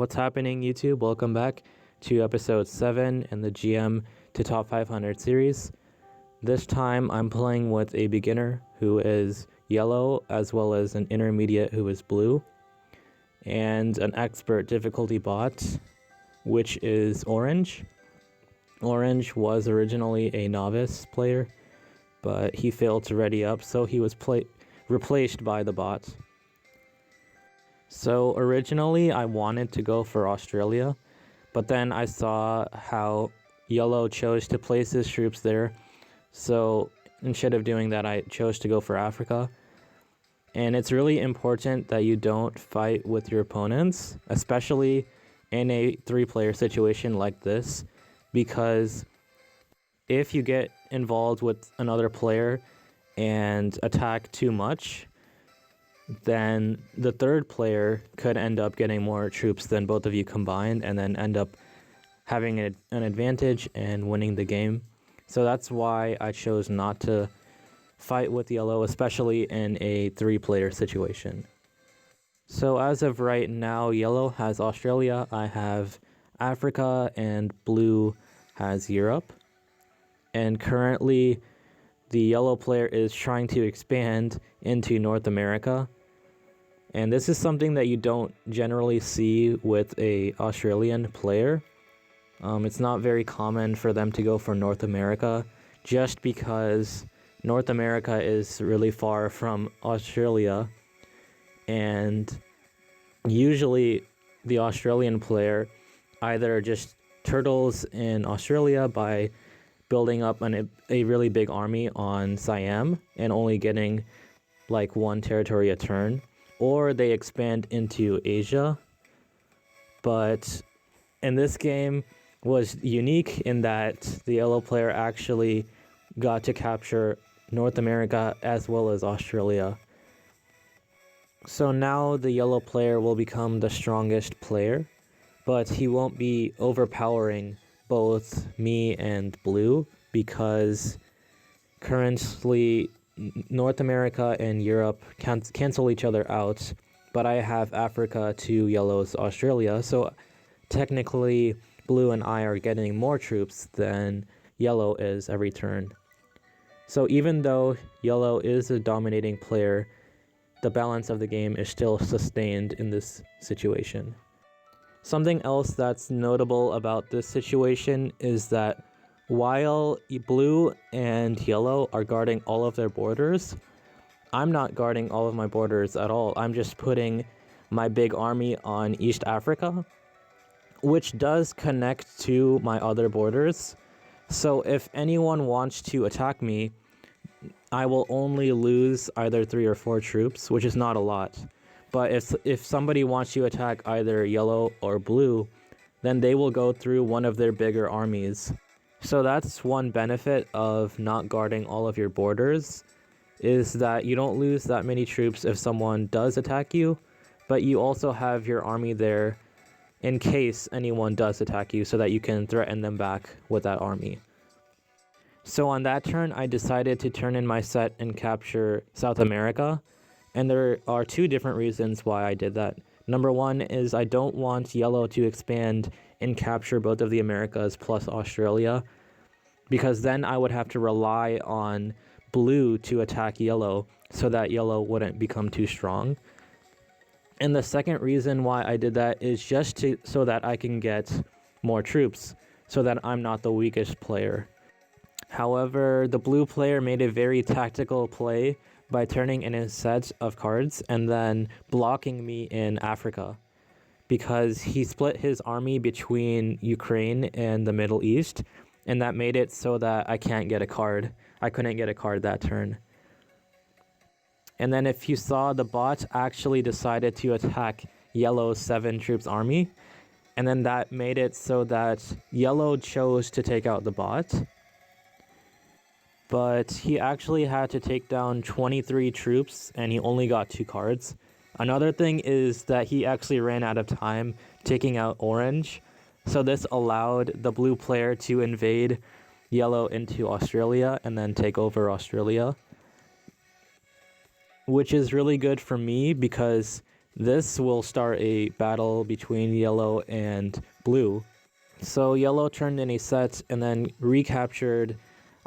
What's happening, YouTube? Welcome back to episode 7 in the GM to Top 500 series. This time I'm playing with a beginner who is yellow, as well as an intermediate who is blue, and an expert difficulty bot, which is orange. Orange was originally a novice player, but he failed to ready up, so he was replaced by the bot. So originally I wanted to go for Australia, but then I saw how yellow chose to place his troops there. So instead of doing that, I chose to go for Africa. And it's really important that you don't fight with your opponents, especially in a 3-player situation like this, because if you get involved with another player and attack too much, then the third player could end up getting more troops than both of you combined and then end up having an advantage and winning the game. So that's why I chose not to fight with yellow, especially in a 3-player situation. So as of right now, yellow has Australia, I have Africa, and blue has Europe. And currently the yellow player is trying to expand into North America. And this is something that you don't generally see with a Australian player. It's not very common for them to go for North America, just because North America is really far from Australia. And usually the Australian player either just turtles in Australia by building up a really big army on Siam and only getting like one territory a turn, or they expand into Asia. But in this game was unique in that the yellow player actually got to capture North America as well as Australia. So now the yellow player will become the strongest player, but he won't be overpowering both me and blue, because currently North America and Europe cancel each other out, but I have Africa to yellow's Australia, so technically blue and I are getting more troops than yellow is every turn. So even though yellow is a dominating player, the balance of the game is still sustained in this situation. Something else that's notable about this situation is that while blue and yellow are guarding all of their borders, I'm not guarding all of my borders at all. I'm just putting my big army on East Africa, which does connect to my other borders. So if anyone wants to attack me, I will only lose either 3 or 4 troops, which is not a lot. But if somebody wants to attack either yellow or blue, then they will go through one of their bigger armies. So that's one benefit of not guarding all of your borders, is that you don't lose that many troops if someone does attack you, but you also have your army there in case anyone does attack you, so that you can threaten them back with that army. So on that turn, I decided to turn in my set and capture South America, and there are 2 different reasons why I did that. Number 1 is I don't want yellow to expand and capture both of the Americas plus Australia, because then I would have to rely on blue to attack yellow so that yellow wouldn't become too strong. And the second reason why I did that is just so that I can get more troops, so that I'm not the weakest player. However, the blue player made a very tactical play by turning in his set of cards and then blocking me in Africa, because he split his army between Ukraine and the Middle East, and that made it so that I can't get a card. I couldn't get a card that turn. And then if you saw, the bot actually decided to attack yellow's 7 troops army, and then that made it so that yellow chose to take out the bot, but he actually had to take down 23 troops and he only got 2 cards. Another thing is that he actually ran out of time taking out orange, so this allowed the blue player to invade yellow into Australia and then take over Australia, which is really good for me because this will start a battle between yellow and blue. So yellow turned in a set and then recaptured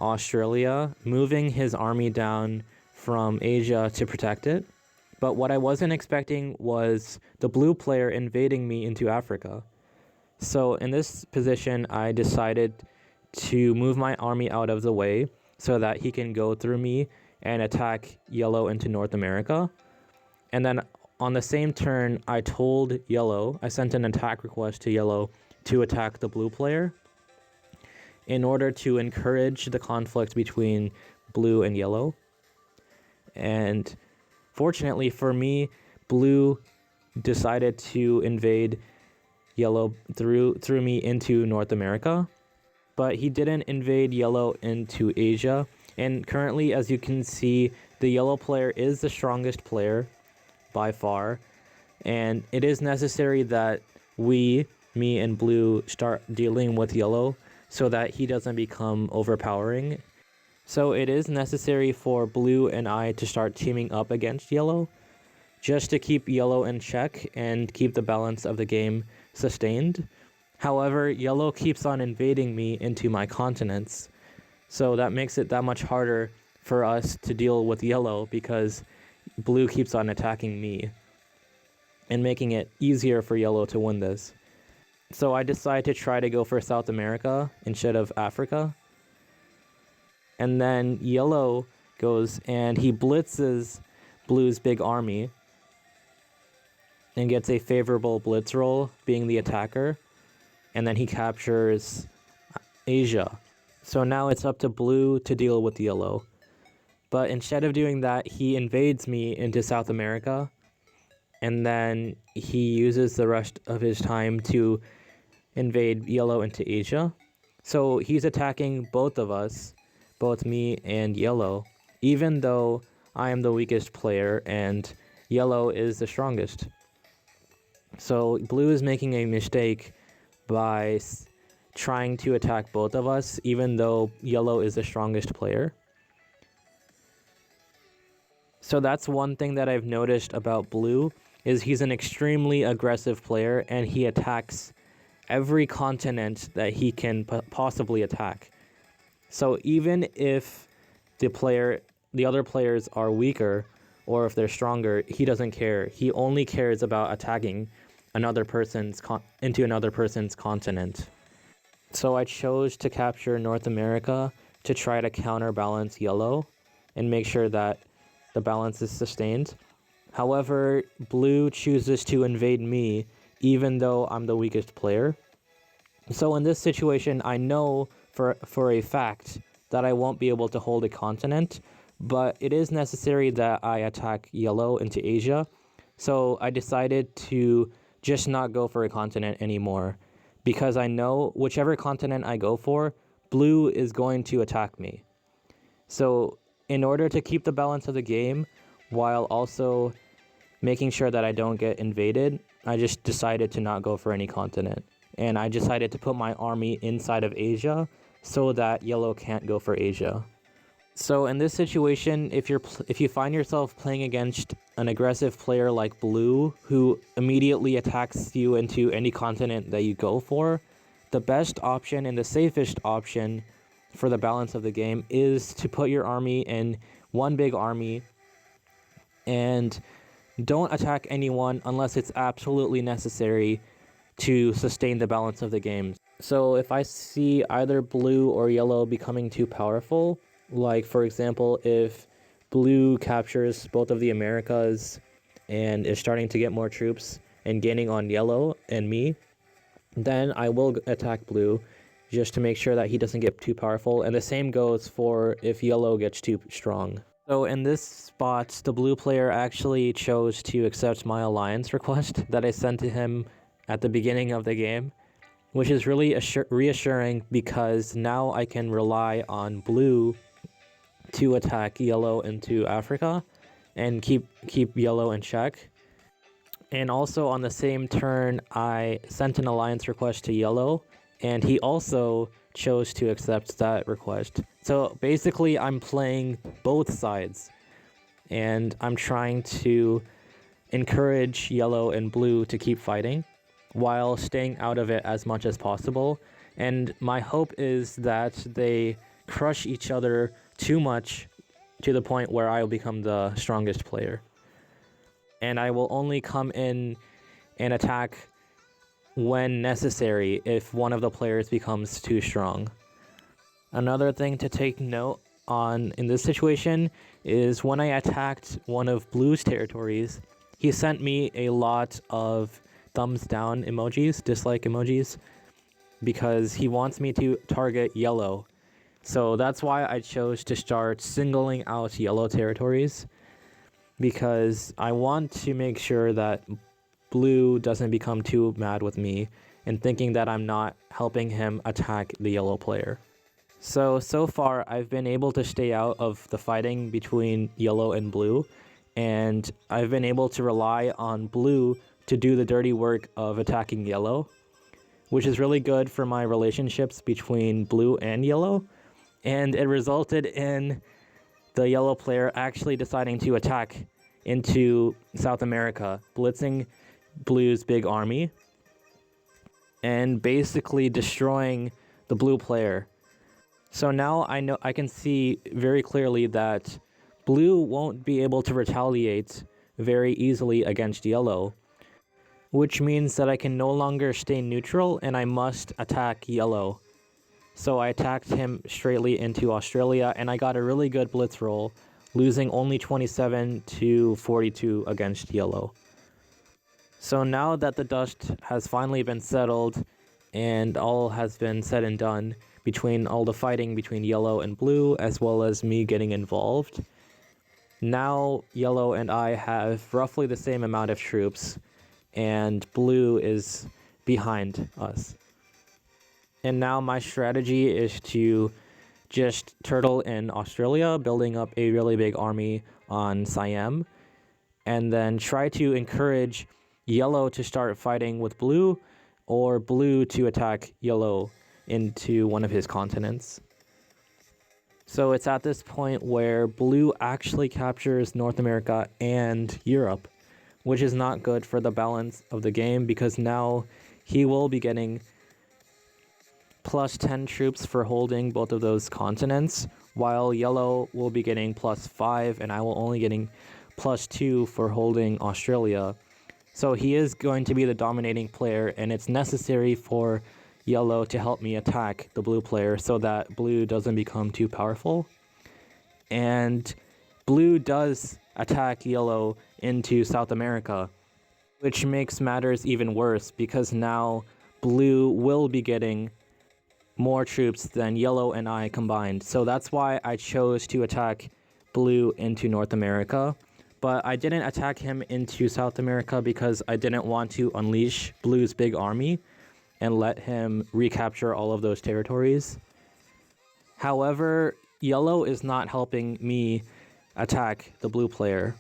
Australia, moving his army down from Asia to protect it. But what I wasn't expecting was the blue player invading me into Africa. So in this position, I decided to move my army out of the way so that he can go through me and attack yellow into North America. And then on the same turn, I told yellow, I sent an attack request to yellow to attack the blue player in order to encourage the conflict between blue and yellow. And fortunately for me, blue decided to invade yellow through me into North America, but he didn't invade yellow into Asia. And currently, as you can see, the yellow player is the strongest player by far, and it is necessary that me and blue, start dealing with yellow so that he doesn't become overpowering. So it is necessary for blue and I to start teaming up against yellow just to keep yellow in check and keep the balance of the game sustained. However, yellow keeps on invading me into my continents, so that makes it that much harder for us to deal with yellow because blue keeps on attacking me and making it easier for yellow to win this. So I decided to try to go for South America instead of Africa. And then yellow goes and he blitzes blue's big army and gets a favorable blitz roll, being the attacker. And then he captures Asia. So now it's up to blue to deal with yellow. But instead of doing that, he invades me into South America. And then he uses the rest of his time to invade yellow into Asia. So he's attacking both of us, both me and yellow, even though I am the weakest player and yellow is the strongest. So blue is making a mistake by trying to attack both of us, even though yellow is the strongest player. So that's one thing that I've noticed about blue, is he's an extremely aggressive player and he attacks every continent that he can possibly attack. So even if the other players are weaker or if they're stronger, he doesn't care. He only cares about attacking into another person's continent. So I chose to capture North America to try to counterbalance yellow and make sure that the balance is sustained. However, blue chooses to invade me even though I'm the weakest player. So in this situation, I know for a fact that I won't be able to hold a continent, but it is necessary that I attack yellow into Asia. So I decided to just not go for a continent anymore, because I know whichever continent I go for, blue is going to attack me. So in order to keep the balance of the game while also making sure that I don't get invaded, I just decided to not go for any continent. And I decided to put my army inside of Asia so that yellow can't go for Asia. So in this situation, if you find yourself playing against an aggressive player like blue who immediately attacks you into any continent that you go for, the best option and the safest option for the balance of the game is to put your army in one big army and don't attack anyone unless it's absolutely necessary to sustain the balance of the game. So if I see either blue or yellow becoming too powerful, like for example, if blue captures both of the Americas and is starting to get more troops and gaining on yellow and me, then I will attack blue just to make sure that he doesn't get too powerful. And the same goes for if yellow gets too strong. So in this spot, the blue player actually chose to accept my alliance request that I sent to him at the beginning of the game, which is really reassuring because now I can rely on blue to attack yellow into Africa and keep yellow in check. And also on the same turn, I sent an alliance request to yellow, and he also chose to accept that request. So basically, I'm playing both sides, and I'm trying to encourage yellow and blue to keep fighting while staying out of it as much as possible. And my hope is that they crush each other too much to the point where I will become the strongest player. And I will only come in and attack when necessary if one of the players becomes too strong. Another thing to take note on in this situation is when I attacked one of Blue's territories, he sent me a lot of thumbs down emojis, dislike emojis, because he wants me to target yellow. So that's why I chose to start singling out yellow territories, because I want to make sure that Blue doesn't become too mad with me and thinking that I'm not helping him attack the yellow player. So far I've been able to stay out of the fighting between yellow and blue, and I've been able to rely on blue to do the dirty work of attacking yellow, which is really good for my relationships between blue and yellow. And it resulted in the yellow player actually deciding to attack into South America, blitzing Blue's big army and basically destroying the blue player. So now I can see very clearly that blue won't be able to retaliate very easily against yellow, which means that I can no longer stay neutral and I must attack yellow. So I attacked him straightly into Australia and I got a really good blitz roll, losing only 27 to 42 against yellow. So now that the dust has finally been settled and all has been said and done between all the fighting between yellow and blue, as well as me getting involved, now yellow and I have roughly the same amount of troops and blue is behind us. And now my strategy is to just turtle in Australia, building up a really big army on Siam, and then try to encourage yellow to start fighting with blue, or blue to attack yellow into one of his continents. So it's at this point where blue actually captures North America and Europe, which is not good for the balance of the game, because now he will be getting plus 10 troops for holding both of those continents, while yellow will be getting plus 5 and I will only getting plus 2 for holding Australia. So he is going to be the dominating player, and it's necessary for yellow to help me attack the blue player so that blue doesn't become too powerful. And blue does attack yellow into South America, which makes matters even worse because now blue will be getting more troops than yellow and I combined. So that's why I chose to attack blue into North America. But I didn't attack him into South America because I didn't want to unleash blue's big army and let him recapture all of those territories. However, yellow is not helping me attack the blue player.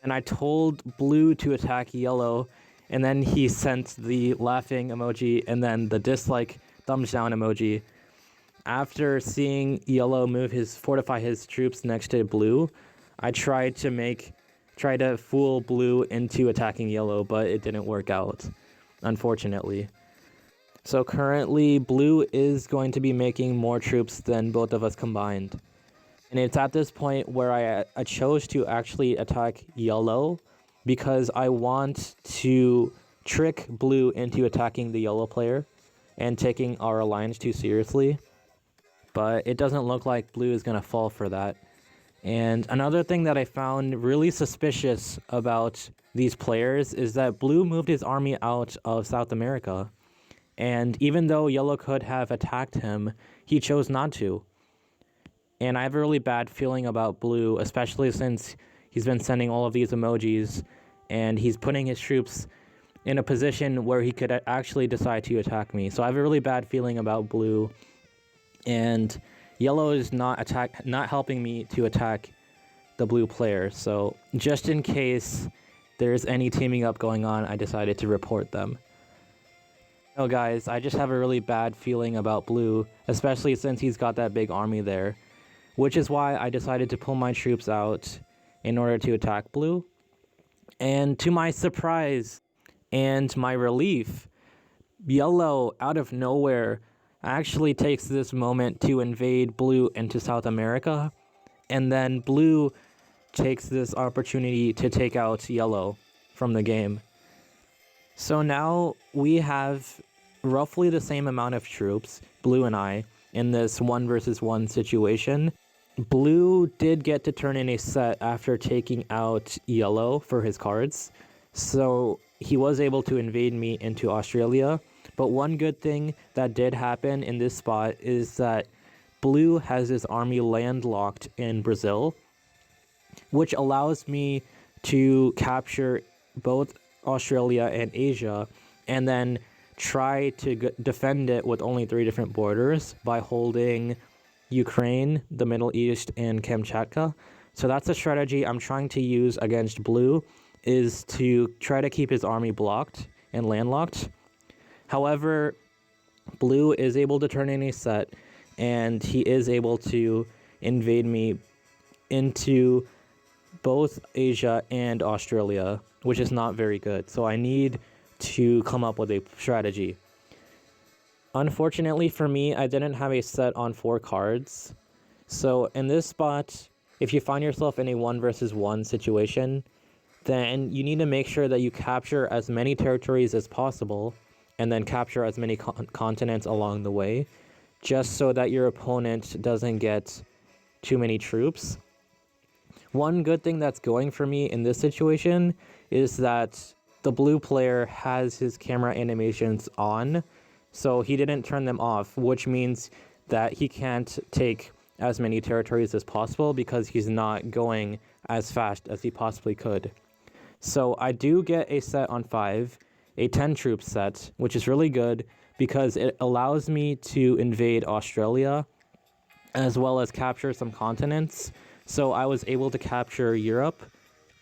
And I told blue to attack yellow, and then he sent the laughing emoji and then the dislike thumbs down emoji. After seeing yellow fortify his troops next to blue, I tried to fool blue into attacking yellow, but it didn't work out, unfortunately. So currently, blue is going to be making more troops than both of us combined. And it's at this point where I chose to actually attack yellow because I want to trick blue into attacking the yellow player and taking our alliance too seriously. But it doesn't look like blue is going to fall for that. And another thing that I found really suspicious about these players is that blue moved his army out of South America. And even though yellow could have attacked him, he chose not to. And I have a really bad feeling about blue, especially since he's been sending all of these emojis and he's putting his troops in a position where he could actually decide to attack me. So I have a really bad feeling about blue, and yellow is not helping me to attack the blue player. So just in case there's any teaming up going on, I decided to report them. No, guys, I just have a really bad feeling about blue, especially since he's got that big army there, which is why I decided to pull my troops out in order to attack blue. And to my surprise and my relief, yellow, out of nowhere, actually takes this moment to invade blue into South America. And then blue takes this opportunity to take out yellow from the game. So now we have roughly the same amount of troops, blue and I, in this 1 versus 1 situation. Blue did get to turn in a set after taking out yellow for his cards, so he was able to invade me into Australia. But one good thing that did happen in this spot is that blue has his army landlocked in Brazil, which allows me to capture both Australia and Asia, and then try to defend it with only 3 different borders by holding Ukraine, the Middle East, and Kamchatka. So that's a strategy I'm trying to use against blue, is to try to keep his army blocked and landlocked. However, blue is able to turn in a set, and he is able to invade me into both Asia and Australia, which is not very good. So I need to come up with a strategy. Unfortunately for me, I didn't have a set on 4 cards. So in this spot, if you find yourself in a 1 versus 1 situation, then you need to make sure that you capture as many territories as possible and then capture as many continents along the way, just so that your opponent doesn't get too many troops. One good thing that's going for me in this situation is that the blue player has his camera animations on, so he didn't turn them off, which means that he can't take as many territories as possible because he's not going as fast as he possibly could. So I do get a set on 5, a 10 troop set, which is really good because it allows me to invade Australia as well as capture some continents. So I was able to capture Europe,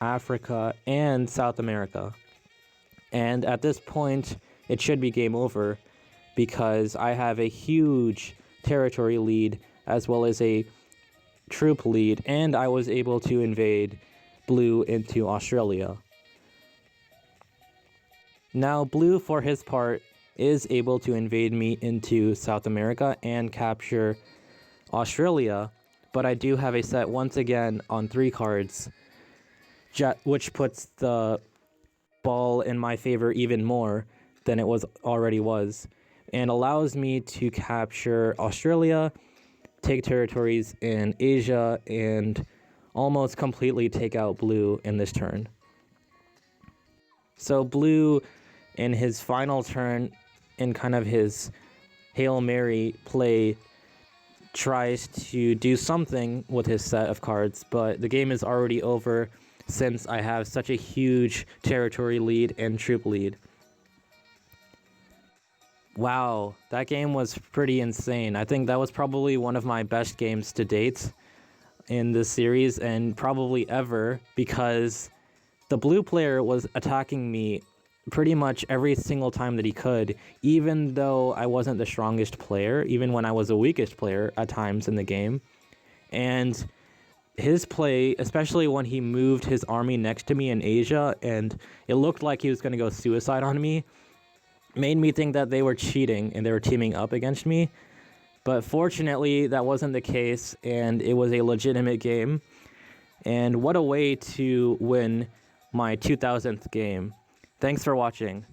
Africa, and South America. And at this point, it should be game over because I have a huge territory lead as well as a troop lead, and I was able to invade blue into Australia. Now, blue, for his part, is able to invade me into South America and capture Australia, but I do have a set once again on 3 cards, which puts the ball in my favor even more than it already was, and allows me to capture Australia, take territories in Asia, and almost completely take out blue in this turn. So blue, in his final turn, in kind of his Hail Mary play, tries to do something with his set of cards, but the game is already over since I have such a huge territory lead and troop lead. Wow, that game was pretty insane. I think that was probably one of my best games to date in this series, and probably ever, because the blue player was attacking me pretty much every single time that he could, even though I wasn't the strongest player, even when I was the weakest player at times in the game. And his play, especially when he moved his army next to me in Asia and it looked like he was going to go suicide on me, made me think that they were cheating and they were teaming up against me. But fortunately, that wasn't the case, and it was a legitimate game. And what a way to win my 2000th game. Thanks for watching.